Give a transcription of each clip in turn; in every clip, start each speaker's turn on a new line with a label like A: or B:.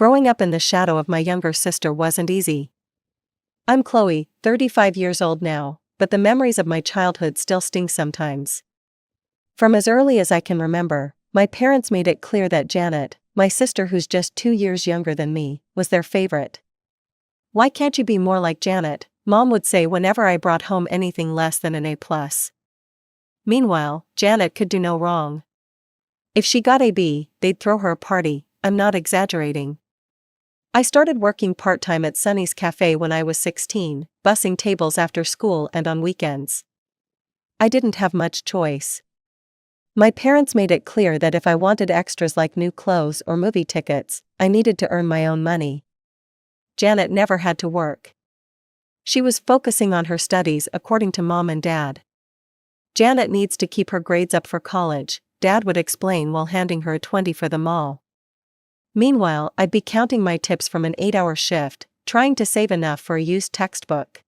A: Growing up in the shadow of my younger sister wasn't easy. I'm Chloe, 35 years old now, but the memories of my childhood still sting sometimes. From as early as I can remember, my parents made it clear that Janet, my sister who's just 2 years younger than me, was their favorite. "Why can't you be more like Janet?" Mom would say whenever I brought home anything less than an A+. Meanwhile, Janet could do no wrong. If she got a B, they'd throw her a party. I'm not exaggerating. I started working part-time at Sunny's Cafe when I was 16, bussing tables after school and on weekends. I didn't have much choice. My parents made it clear that if I wanted extras like new clothes or movie tickets, I needed to earn my own money. Janet never had to work. She was focusing on her studies according to Mom and Dad. "Janet needs to keep her grades up for college," Dad would explain while handing her a 20 for the mall. Meanwhile, I'd be counting my tips from an 8-hour shift, trying to save enough for a used textbook.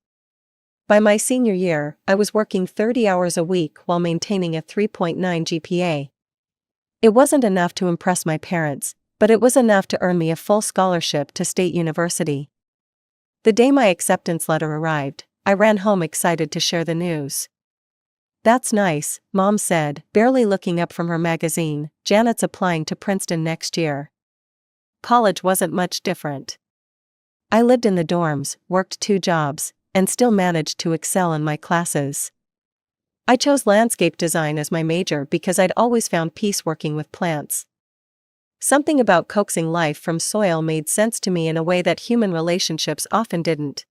A: By my senior year, I was working 30 hours a week while maintaining a 3.9 GPA. It wasn't enough to impress my parents, but it was enough to earn me a full scholarship to State University. The day my acceptance letter arrived, I ran home excited to share the news. "That's nice," Mom said, barely looking up from her magazine. "Janet's applying to Princeton next year." College wasn't much different. I lived in the dorms, worked 2 jobs, and still managed to excel in my classes. I chose landscape design as my major because I'd always found peace working with plants. Something about coaxing life from soil made sense to me in a way that human relationships often didn't.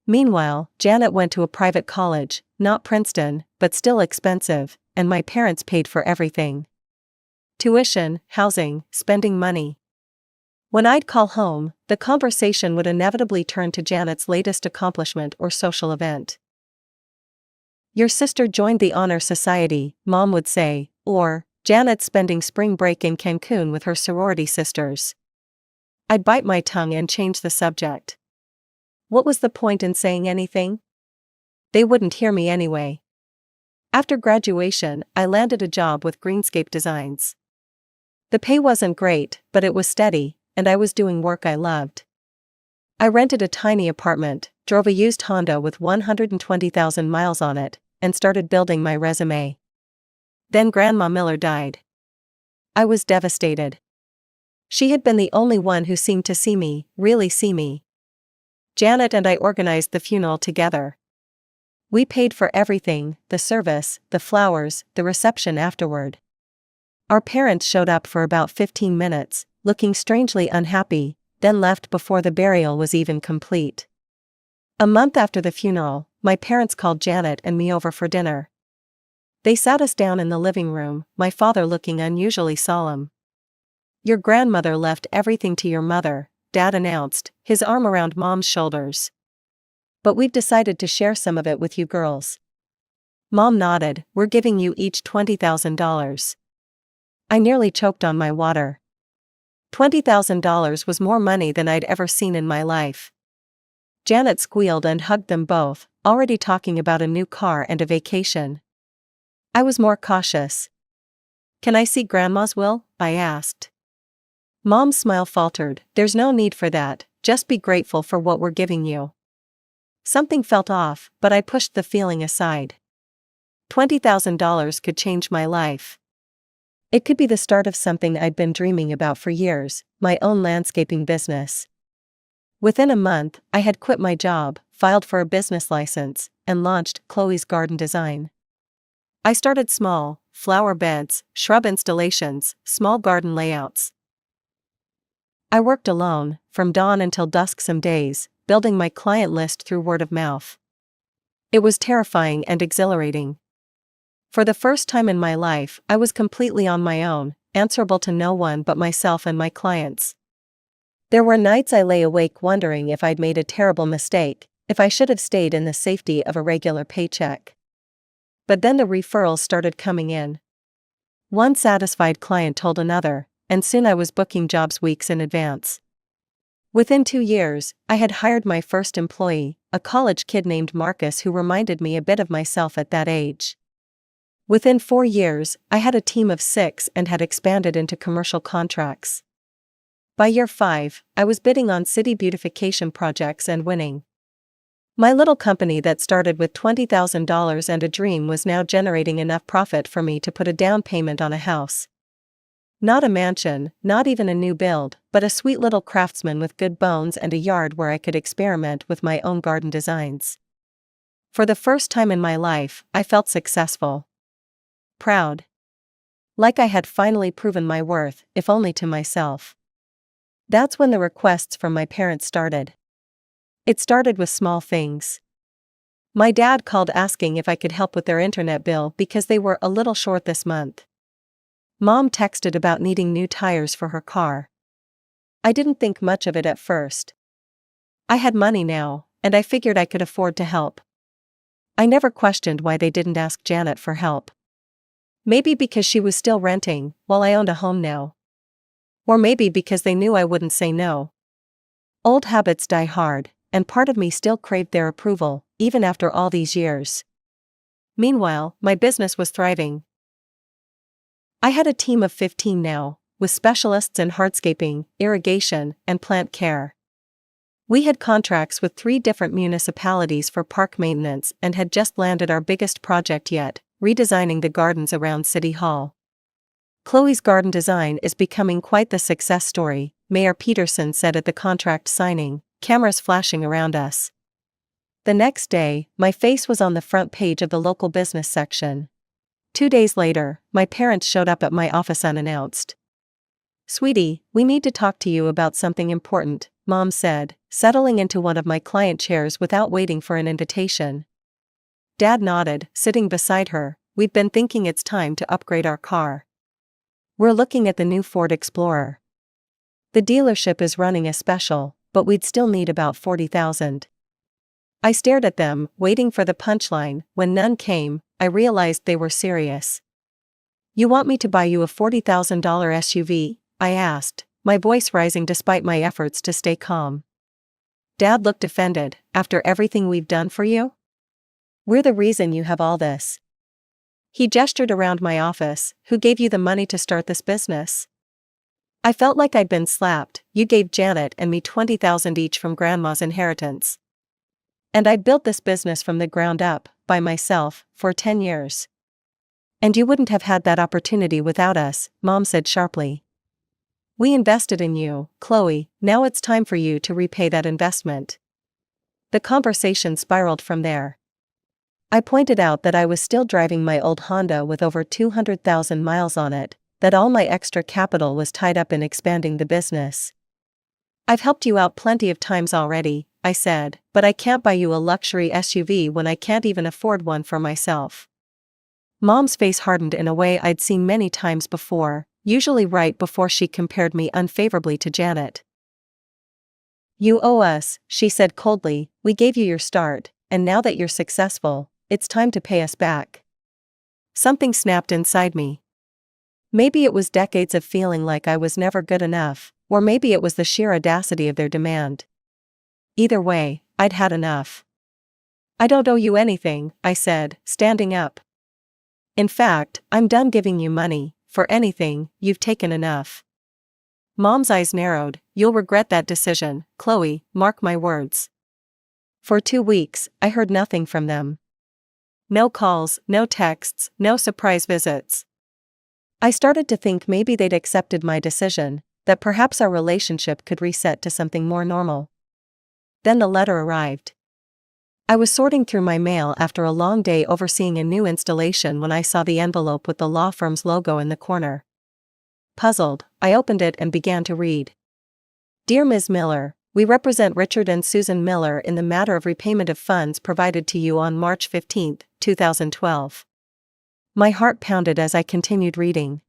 A: Meanwhile, Janet went to a private college, not Princeton, but still expensive, and my parents paid for everything. Tuition, housing, spending money. When I'd call home, the conversation would inevitably turn to Janet's latest accomplishment or social event. "Your sister joined the Honor Society," Mom would say, or, "Janet's spending spring break in Cancun with her sorority sisters." I'd bite my tongue and change the subject. What was the point in saying anything? They wouldn't hear me anyway. After graduation, I landed a job with Greenscape Designs. The pay wasn't great, but it was steady, and I was doing work I loved. I rented a tiny apartment, drove a used Honda with 120,000 miles on it, and started building my resume. Then Grandma Miller died. I was devastated. She had been the only one who seemed to see me, really see me. Janet and I organized the funeral together. We paid for everything, the service, the flowers, the reception afterward. Our parents showed up for about 15 minutes, looking strangely unhappy, then left before the burial was even complete. A month after the funeral, my parents called Janet and me over for dinner. They sat us down in the living room, my father looking unusually solemn. "Your grandmother left everything to your mother," Dad announced, his arm around Mom's shoulders. "But we've decided to share some of it with you girls." Mom nodded. "We're giving you each $20,000. I nearly choked on my water. $20,000 was more money than I'd ever seen in my life. Janet squealed and hugged them both, already talking about a new car and a vacation. I was more cautious. "Can I see Grandma's will?" I asked. Mom's smile faltered. "There's no need for that, just be grateful for what we're giving you." Something felt off, but I pushed the feeling aside. $20,000 could change my life. It could be the start of something I'd been dreaming about for years, my own landscaping business. Within a month, I had quit my job, filed for a business license, and launched Chloe's Garden Design. I started small: flower beds, shrub installations, small garden layouts. I worked alone, from dawn until dusk some days, building my client list through word of mouth. It was terrifying and exhilarating. For the first time in my life, I was completely on my own, answerable to no one but myself and my clients. There were nights I lay awake wondering if I'd made a terrible mistake, if I should have stayed in the safety of a regular paycheck. But then the referrals started coming in. One satisfied client told another, and soon I was booking jobs weeks in advance. Within 2 years, I had hired my first employee, a college kid named Marcus who reminded me a bit of myself at that age. Within 4 years, I had a team of 6 and had expanded into commercial contracts. By year 5, I was bidding on city beautification projects and winning. My little company that started with $20,000 and a dream was now generating enough profit for me to put a down payment on a house. Not a mansion, not even a new build, but a sweet little craftsman with good bones and a yard where I could experiment with my own garden designs. For the first time in my life, I felt successful. Proud. Like I had finally proven my worth, if only to myself. That's when the requests from my parents started. It started with small things. My dad called asking if I could help with their internet bill because they were a little short this month. Mom texted about needing new tires for her car. I didn't think much of it at first. I had money now, and I figured I could afford to help. I never questioned why they didn't ask Janet for help. Maybe because she was still renting, while I owned a home now. Or maybe because they knew I wouldn't say no. Old habits die hard, and part of me still craved their approval, even after all these years. Meanwhile, my business was thriving. I had a team of 15 now, with specialists in hardscaping, irrigation, and plant care. We had contracts with 3 different municipalities for park maintenance and had just landed our biggest project yet, redesigning the gardens around City Hall. Chloe's garden design is becoming quite the success story, Mayor Peterson said at the contract signing, cameras flashing around us. The next day, my face was on the front page of the local business section. 2 days later, my parents showed up at my office unannounced. "Sweetie, we need to talk to you about something important," Mom said, settling into one of my client chairs without waiting for an invitation. Dad nodded, sitting beside her. "We've been thinking it's time to upgrade our car. We're looking at the new Ford Explorer. The dealership is running a special, but we'd still need about $40,000. I stared at them, waiting for the punchline. When none came, I realized they were serious. "You want me to buy you a $40,000 SUV? I asked, my voice rising despite my efforts to stay calm. Dad looked offended. "After everything we've done for you? We're the reason you have all this." He gestured around my office. "Who gave you the money to start this business?" I felt like I'd been slapped. "You gave Janet and me $20,000 each from Grandma's inheritance. And I built this business from the ground up, by myself, for 10 years. And you wouldn't have had that opportunity without us," Mom said sharply. "We invested in you, Chloe, now it's time for you to repay that investment." The conversation spiraled from there. I pointed out that I was still driving my old Honda with over 200,000 miles on it, that all my extra capital was tied up in expanding the business. "I've helped you out plenty of times already," I said, "but I can't buy you a luxury SUV when I can't even afford one for myself." Mom's face hardened in a way I'd seen many times before, usually right before she compared me unfavorably to Janet. "You owe us," she said coldly. "We gave you your start, and now that you're successful, it's time to pay us back." Something snapped inside me. Maybe it was decades of feeling like I was never good enough, or maybe it was the sheer audacity of their demand. Either way, I'd had enough. "I don't owe you anything," I said, standing up. "In fact, I'm done giving you money, for anything. You've taken enough." Mom's eyes narrowed. "You'll regret that decision, Chloe, mark my words." For 2 weeks, I heard nothing from them. No calls, no texts, no surprise visits. I started to think maybe they'd accepted my decision, that perhaps our relationship could reset to something more normal. Then the letter arrived. I was sorting through my mail after a long day overseeing a new installation when I saw the envelope with the law firm's logo in the corner. Puzzled, I opened it and began to read. "Dear Ms. Miller, we represent Richard and Susan Miller in the matter of repayment of funds provided to you on March 15, 2012. My heart pounded as I continued reading.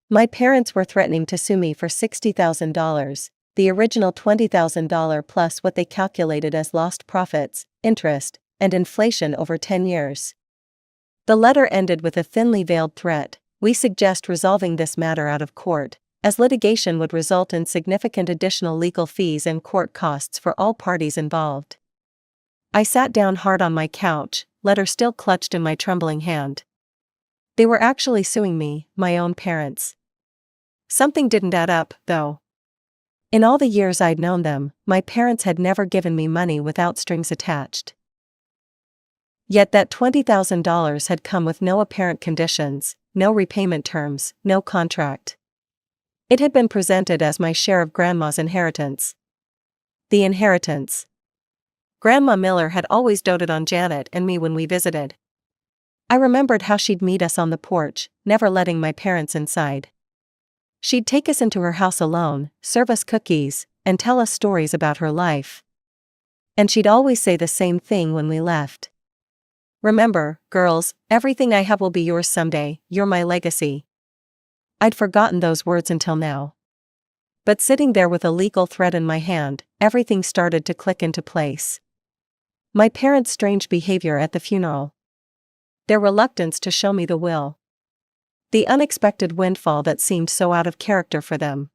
A: My parents were threatening to sue me for $60,000, the original $20,000 plus what they calculated as lost profits, interest, and inflation over 10 years. The letter ended with a thinly veiled threat: "We suggest resolving this matter out of court, as litigation would result in significant additional legal fees and court costs for all parties involved." I sat down hard on my couch, letter still clutched in my trembling hand. They were actually suing me, my own parents. Something didn't add up, though. In all the years I'd known them, my parents had never given me money without strings attached. Yet that $20,000 had come with no apparent conditions, no repayment terms, no contract. It had been presented as my share of Grandma's inheritance. The inheritance. Grandma Miller had always doted on Janet and me when we visited. I remembered how she'd meet us on the porch, never letting my parents inside. She'd take us into her house alone, serve us cookies, and tell us stories about her life. And she'd always say the same thing when we left. "Remember, girls, everything I have will be yours someday, you're my legacy." I'd forgotten those words until now. But sitting there with a legal thread in my hand, everything started to click into place. My parents' strange behavior at the funeral. Their reluctance to show me the will. The unexpected windfall that seemed so out of character for them.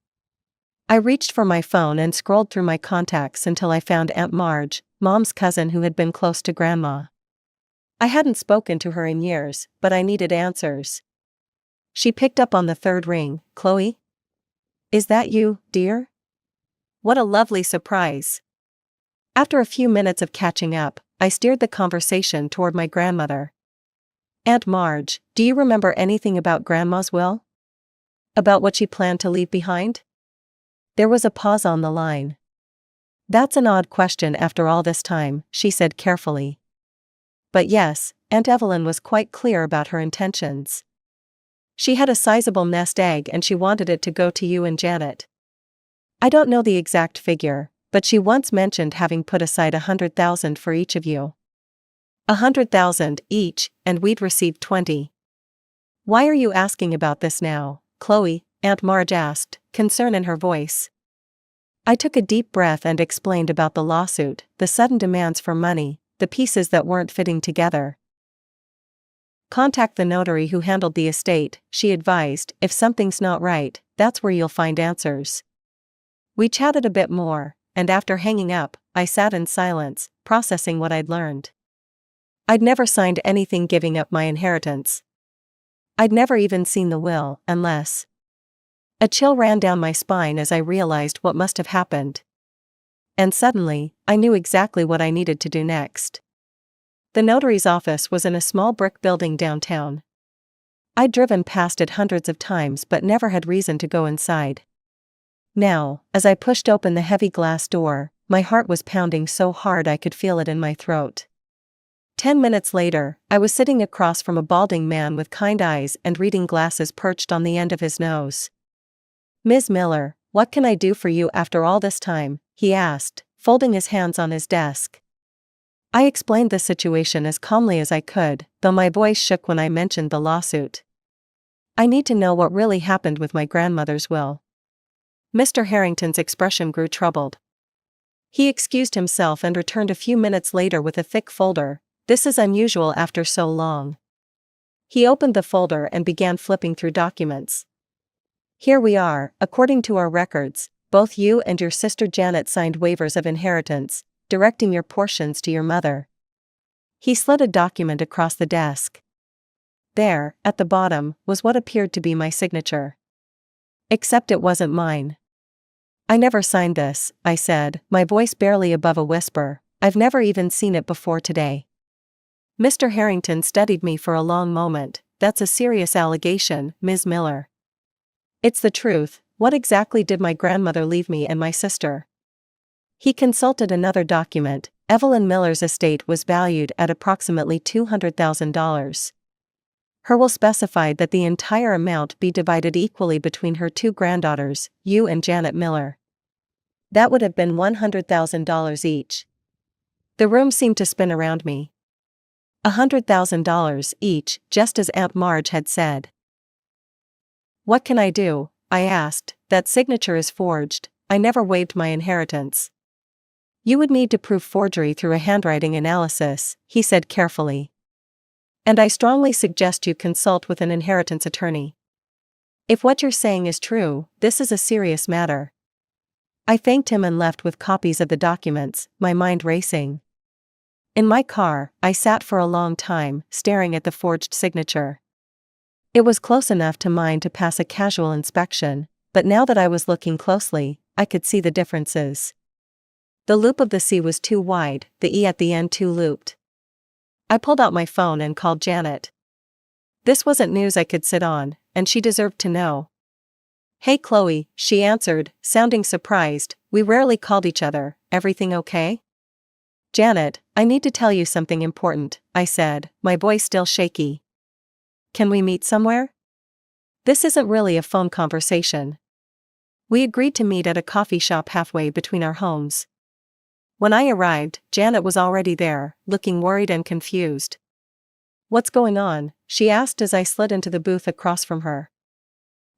A: I reached for my phone and scrolled through my contacts until I found Aunt Marge, Mom's cousin who had been close to Grandma. I hadn't spoken to her in years, but I needed answers. She picked up on the third ring. "Chloe? Is that you, dear?" What a lovely surprise. After a few minutes of catching up, I steered the conversation toward my grandmother. "Aunt Marge, do you remember anything about Grandma's will? About what she planned to leave behind?" There was a pause on the line. "That's an odd question after all this time," she said carefully. "But yes, Aunt Evelyn was quite clear about her intentions. She had a sizable nest egg and she wanted it to go to you and Janet. I don't know the exact figure, but she once mentioned having put aside $100,000 for each of you. $100,000 each, and we'd receive 20. "Why are you asking about this now, Chloe?" Aunt Marge asked, concern in her voice. I took a deep breath and explained about the lawsuit, the sudden demands for money, the pieces that weren't fitting together. "Contact the notary who handled the estate," she advised. "If something's not right, that's where you'll find answers." We chatted a bit more, and after hanging up, I sat in silence, processing what I'd learned. I'd never signed anything giving up my inheritance. I'd never even seen the will, unless. A chill ran down my spine as I realized what must have happened. And suddenly, I knew exactly what I needed to do next. The notary's office was in a small brick building downtown. I'd driven past it hundreds of times but never had reason to go inside. Now, as I pushed open the heavy glass door, my heart was pounding so hard I could feel it in my throat. 10 minutes later, I was sitting across from a balding man with kind eyes and reading glasses perched on the end of his nose. "Ms. Miller, what can I do for you after all this time?" he asked, folding his hands on his desk. I explained the situation as calmly as I could, though my voice shook when I mentioned the lawsuit. "I need to know what really happened with my grandmother's will." Mr. Harrington's expression grew troubled. He excused himself and returned a few minutes later with a thick folder. "This is unusual after so long." He opened the folder and began flipping through documents. "Here we are. According to our records, both you and your sister Janet signed waivers of inheritance, directing your portions to your mother." He slid a document across the desk. There, at the bottom, was what appeared to be my signature. Except it wasn't mine. "I never signed this," I said, my voice barely above a whisper. "I've never even seen it before today." Mr. Harrington studied me for a long moment. "That's a serious allegation, Ms. Miller." "It's the truth. What exactly did my grandmother leave me and my sister?" He consulted another document. Evelyn Miller's estate was valued at approximately $200,000. Her will specified that the entire amount be divided equally between her two granddaughters, you and Janet Miller. That would have been $100,000 each. The room seemed to spin around me. $100,000 each, just as Aunt Marge had said. "What can I do?" I asked. "That signature is forged. I never waived my inheritance." "You would need to prove forgery through a handwriting analysis," he said carefully. "And I strongly suggest you consult with an inheritance attorney. If what you're saying is true, this is a serious matter." I thanked him and left with copies of the documents, my mind racing. In my car, I sat for a long time, staring at the forged signature. It was close enough to mine to pass a casual inspection, but now that I was looking closely, I could see the differences. The loop of the C was too wide, the E at the end too looped. I pulled out my phone and called Janet. This wasn't news I could sit on, and she deserved to know. "Hey Chloe," she answered, sounding surprised. "We rarely called each other. Everything okay?" "Janet, I need to tell you something important," I said, my voice still shaky. "Can we meet somewhere?" This isn't really a phone conversation. We agreed to meet at a coffee shop halfway between our homes. When I arrived, Janet was already there, looking worried and confused. "What's going on?" she asked as I slid into the booth across from her.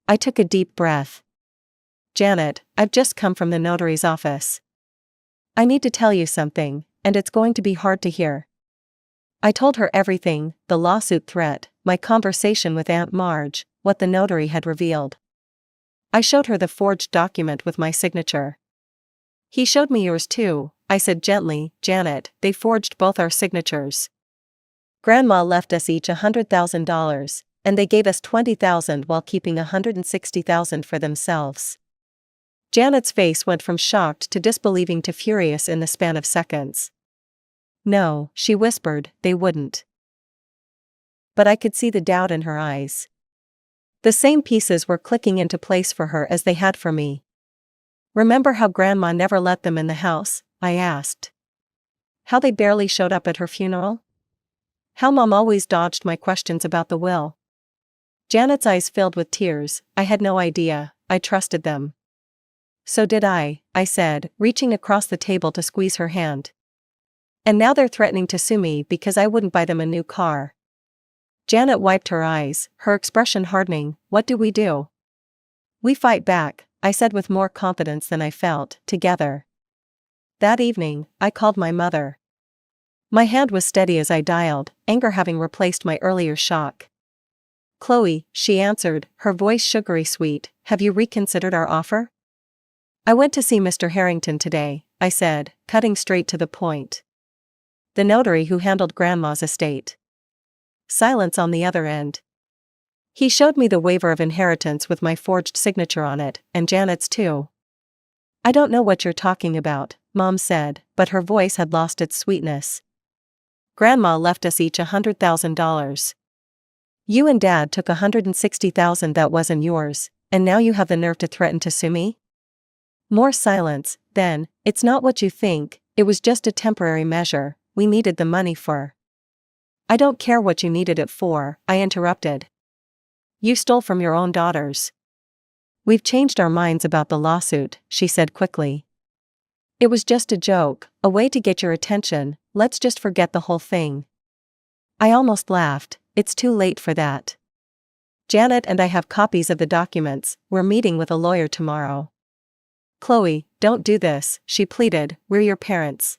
A: I took a deep breath. "Janet, I've just come from the notary's office. I need to tell you something, and it's going to be hard to hear." I told her everything, the lawsuit threat, my conversation with Aunt Marge, what the notary had revealed. I showed her the forged document with my signature. "He showed me yours too," I said gently. "Janet, they forged both our signatures. Grandma left us each $100,000, and they gave us $20,000 while keeping $160,000 for themselves." Janet's face went from shocked to disbelieving to furious in the span of seconds. "No," she whispered, "they wouldn't." But I could see the doubt in her eyes. The same pieces were clicking into place for her as they had for me. "Remember how Grandma never let them in the house?" I asked. "How they barely showed up at her funeral? How Mom always dodged my questions about the will?" Janet's eyes filled with tears. "I had no idea. I trusted them." "So did I said, reaching across the table to squeeze her hand. "And now they're threatening to sue me because I wouldn't buy them a new car." Janet wiped her eyes, her expression hardening. "What do we do?" "We fight back," I said with more confidence than I felt, "together." That evening, I called my mother. My hand was steady as I dialed, anger having replaced my earlier shock. "Chloe," she answered, her voice sugary sweet, "have you reconsidered our offer?" "I went to see Mr. Harrington today," I said, cutting straight to the point. "The notary who handled Grandma's estate." Silence on the other end. "He showed me the waiver of inheritance with my forged signature on it, and Janet's too." "I don't know what you're talking about," Mom said, but her voice had lost its sweetness. "Grandma left us each $100,000. You and Dad took $160,000 that wasn't yours, and now you have the nerve to threaten to sue me?" More silence. Then, "It's not what you think, it was just a temporary measure, we needed the money for." "I don't care what you needed it for," I interrupted. "You stole from your own daughters." "We've changed our minds about the lawsuit," she said quickly. "It was just a joke, a way to get your attention, let's just forget the whole thing." I almost laughed. "It's too late for that. Janet and I have copies of the documents, we're meeting with a lawyer tomorrow." "Chloe, don't do this," she pleaded, "we're your parents.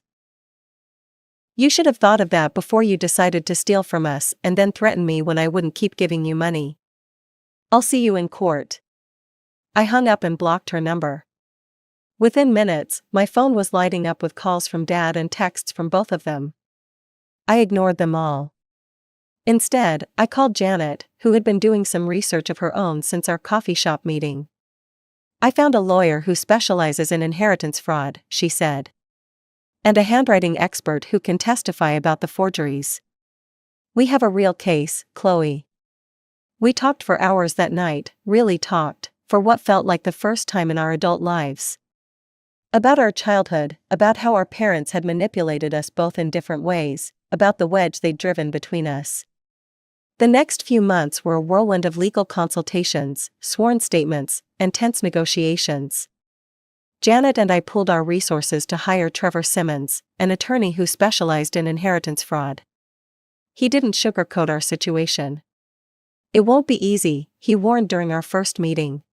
A: You should have thought of that before you decided to steal from us and then threaten me when I wouldn't keep giving you money. I'll see you in court." I hung up and blocked her number. Within minutes, my phone was lighting up with calls from Dad and texts from both of them. I ignored them all. Instead, I called Janet, who had been doing some research of her own since our coffee shop meeting. "I found a lawyer who specializes in inheritance fraud," she said. "And a handwriting expert who can testify about the forgeries. We have a real case, Chloe." We talked for hours that night, really talked, for what felt like the first time in our adult lives. About our childhood, about how our parents had manipulated us both in different ways, about the wedge they'd driven between us. The next few months were a whirlwind of legal consultations, sworn statements, and tense negotiations. Janet and I pooled our resources to hire Trevor Simmons, an attorney who specialized in inheritance fraud. He didn't sugarcoat our situation. "It won't be easy," he warned during our first meeting.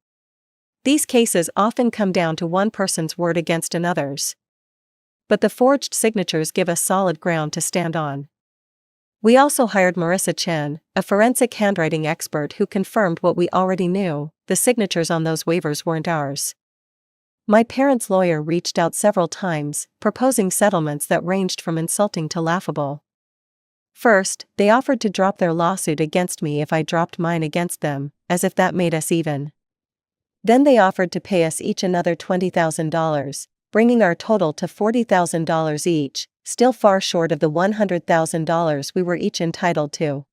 A: "These cases often come down to one person's word against another's. But the forged signatures give us solid ground to stand on." We also hired Marissa Chen, a forensic handwriting expert who confirmed what we already knew: the signatures on those waivers weren't ours. My parents' lawyer reached out several times, proposing settlements that ranged from insulting to laughable. First, they offered to drop their lawsuit against me if I dropped mine against them, as if that made us even. Then they offered to pay us each another $20,000, bringing our total to $40,000 each, still far short of the $100,000 we were each entitled to.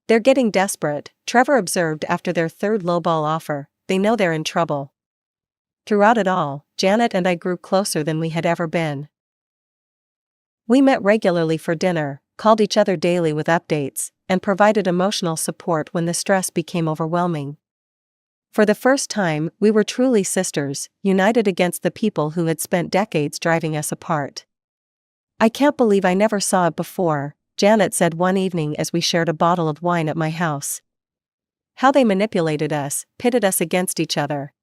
A: "They're getting desperate," Trevor observed after their third lowball offer. "They know they're in trouble." Throughout it all, Janet and I grew closer than we had ever been. We met regularly for dinner, called each other daily with updates, and provided emotional support when the stress became overwhelming. For the first time, we were truly sisters, united against the people who had spent decades driving us apart. "I can't believe I never saw it before," Janet said one evening as we shared a bottle of wine at my house. "How they manipulated us, pitted us against each other."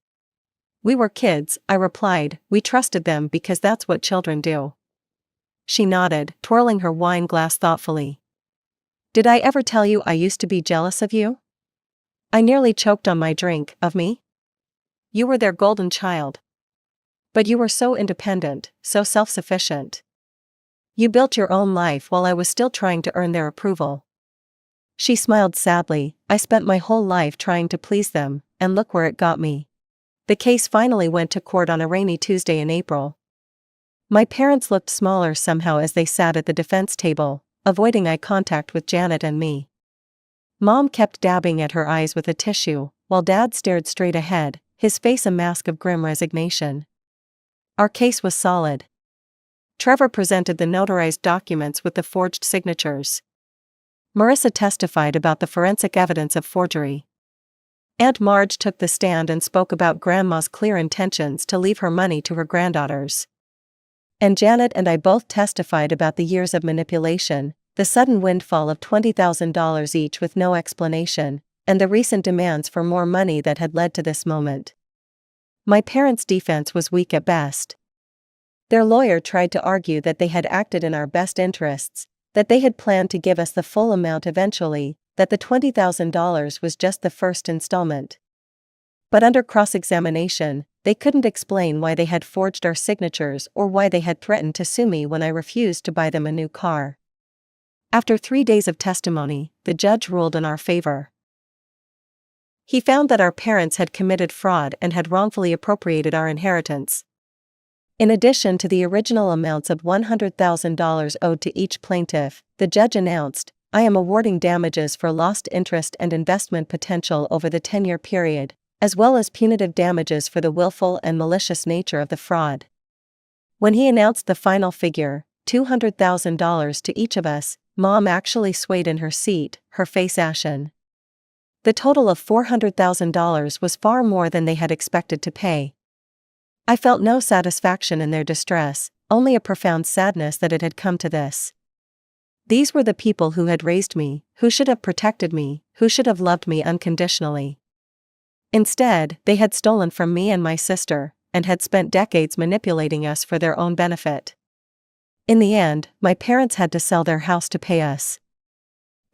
A: "We were kids," I replied. "We trusted them because that's what children do." She nodded, twirling her wine glass thoughtfully. "Did I ever tell you I used to be jealous of you? I nearly choked on my drink. Of me? You were their golden child. But you were so independent, so self-sufficient. You built your own life while I was still trying to earn their approval." She smiled sadly. "I spent my whole life trying to please them, and look where it got me." The case finally went to court on a rainy Tuesday in April. My parents looked smaller somehow as they sat at the defense table, avoiding eye contact with Janet and me. Mom kept dabbing at her eyes with a tissue, while Dad stared straight ahead, his face a mask of grim resignation. Our case was solid. Trevor presented the notarized documents with the forged signatures. Marissa testified about the forensic evidence of forgery. Aunt Marge took the stand and spoke about Grandma's clear intentions to leave her money to her granddaughters. And Janet and I both testified about the years of manipulation, the sudden windfall of $20,000 each with no explanation, and the recent demands for more money that had led to this moment. My parents' defense was weak at best. Their lawyer tried to argue that they had acted in our best interests, that they had planned to give us the full amount eventually, that the $20,000 was just the first installment. But under cross-examination, they couldn't explain why they had forged our signatures or why they had threatened to sue me when I refused to buy them a new car. After 3 days of testimony, the judge ruled in our favor. He found that our parents had committed fraud and had wrongfully appropriated our inheritance. In addition to the original amounts of $100,000 owed to each plaintiff, the judge announced, "I am awarding damages for lost interest and investment potential over the 10-year period, as well as punitive damages for the willful and malicious nature of the fraud." When he announced the final figure, $200,000 to each of us, Mom actually swayed in her seat, her face ashen. The total of $400,000 was far more than they had expected to pay. I felt no satisfaction in their distress, only a profound sadness that it had come to this. These were the people who had raised me, who should have protected me, who should have loved me unconditionally. Instead, they had stolen from me and my sister, and had spent decades manipulating us for their own benefit. In the end, my parents had to sell their house to pay us.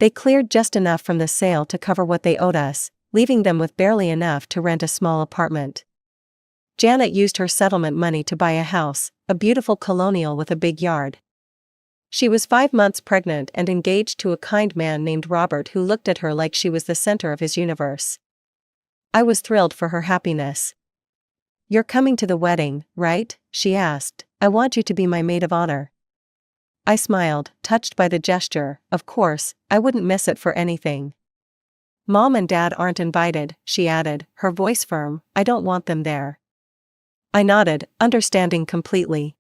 A: They cleared just enough from the sale to cover what they owed us, leaving them with barely enough to rent a small apartment. Janet used her settlement money to buy a house, a beautiful colonial with a big yard. She was 5 months pregnant and engaged to a kind man named Robert who looked at her like she was the center of his universe. I was thrilled for her happiness. "You're coming to the wedding, right?" she asked. "I want you to be my maid of honor." I smiled, touched by the gesture. "Of course, I wouldn't miss it for anything." "Mom and Dad aren't invited," she added, her voice firm. "I don't want them there." I nodded, understanding completely.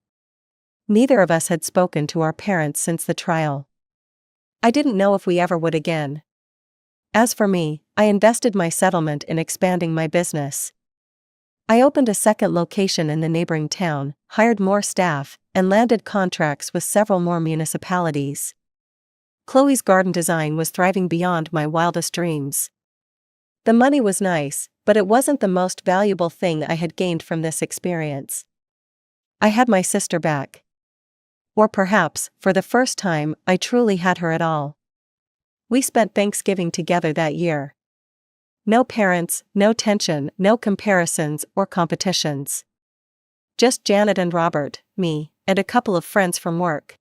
A: Neither of us had spoken to our parents since the trial. I didn't know if we ever would again. As for me, I invested my settlement in expanding my business. I opened a second location in the neighboring town, hired more staff, and landed contracts with several more municipalities. Chloe's garden design was thriving beyond my wildest dreams. The money was nice, but it wasn't the most valuable thing I had gained from this experience. I had my sister back. Or perhaps, for the first time, I truly had her at all. We spent Thanksgiving together that year. No parents, no tension, no comparisons or competitions. Just Janet and Robert, me, and a couple of friends from work.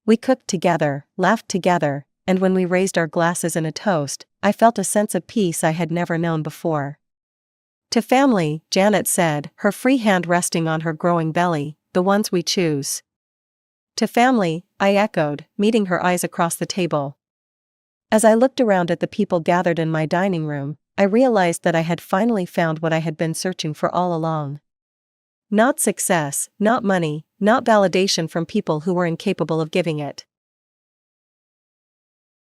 A: We cooked together, laughed together, and when we raised our glasses in a toast, I felt a sense of peace I had never known before. To family, Janet said, her free hand resting on her growing belly, the ones we choose. To family, I echoed, meeting her eyes across the table. As I looked around at the people gathered in my dining room, I realized that I had finally found what I had been searching for all along. Not success, not money, not validation from people who were incapable of giving it.